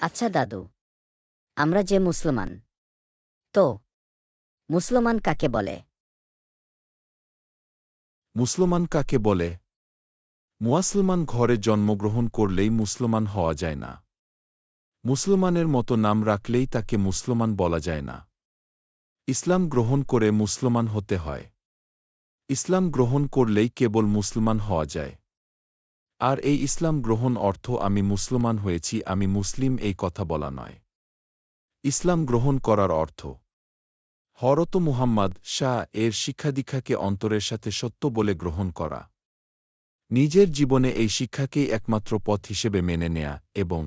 আচ্ছা দাদু, আমরা যে মুসলমান, তো মুসলমান কাকে বলে? মুসলমান কাকে বলে? মুসলমান ঘরে জন্মগ্রহণ করলেই মুসলমান হওয়া যায় না। মুসলমানের মতো নাম রাখলেই তাকে মুসলমান বলা যায় না। ইসলাম গ্রহণ করে মুসলমান হতে হয়। ইসলাম গ্রহণ করলেই কেবল মুসলমান হওয়া যায়। আর এই ইসলাম গ্রহণ অর্থ আমি মুসলমান হয়েছি, আমি মুসলিম, এই কথা বলা নয়। ইসলাম গ্রহণ করার অর্থ হরত মুহাম্মদ শাহ এর শিক্ষাদীক্ষাকে অন্তরের সাথে সত্য বলে গ্রহণ করা, নিজের জীবনে এই শিক্ষাকেই একমাত্র পথ হিসেবে মেনে নেয়া এবং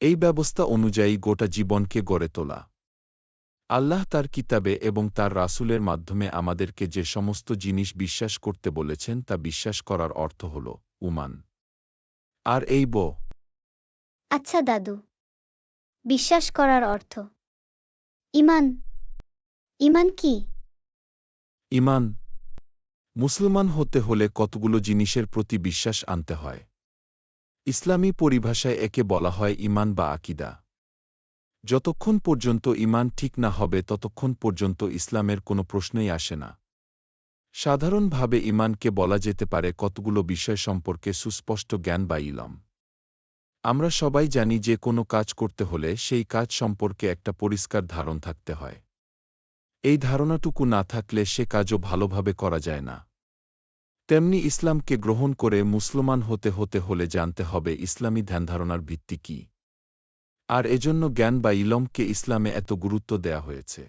এই ব্যবস্থা অনুযায়ী গোটা জীবনকে গড়ে তোলা। আল্লাহ তার কিতাবে এবং তার রাসূলের মাধ্যমে আমাদেরকে যে সমস্ত জিনিস বিশ্বাস করতে বলেছেন তা বিশ্বাস করার অর্থ হল ঈমান। আর এই আচ্ছা দাদু, বিশ্বাস করার অর্থ ঈমান। ঈমান কি? ঈমান, মুসলমান হতে হলে কতগুলো জিনিসের প্রতি বিশ্বাস আনতে হয়। ইসলামী পরিভাষায় একে বলা হয় ঈমান বা আকীদা। যতক্ষণ পর্যন্ত ঈমান ঠিক না হবে ততক্ষণ পর্যন্ত ইসলামের কোনো প্রশ্নই আসে না। সাধারণভাবে ঈমানকে বলা যেতে পারে কতগুলো বিষয় সম্পর্কে সুস্পষ্ট জ্ঞান বা ইলম। আমরা সবাই জানি যে কোনো কাজ করতে হলে সেই কাজ সম্পর্কে একটা পরিষ্কার ধারণা থাকতে হয়। এই ধারণাটুকু না থাকলে সে কাজও ভালোভাবে করা যায় না। তেমনি ইসলামকে গ্রহণ করে মুসলমান হতে হলে জানতে হবে ইসলামী ধ্যানধারণার ভিত্তি কী। আর এজন্য জ্ঞান বা ইলমকে ইসলামে এত গুরুত্ব দেয়া হয়েছে।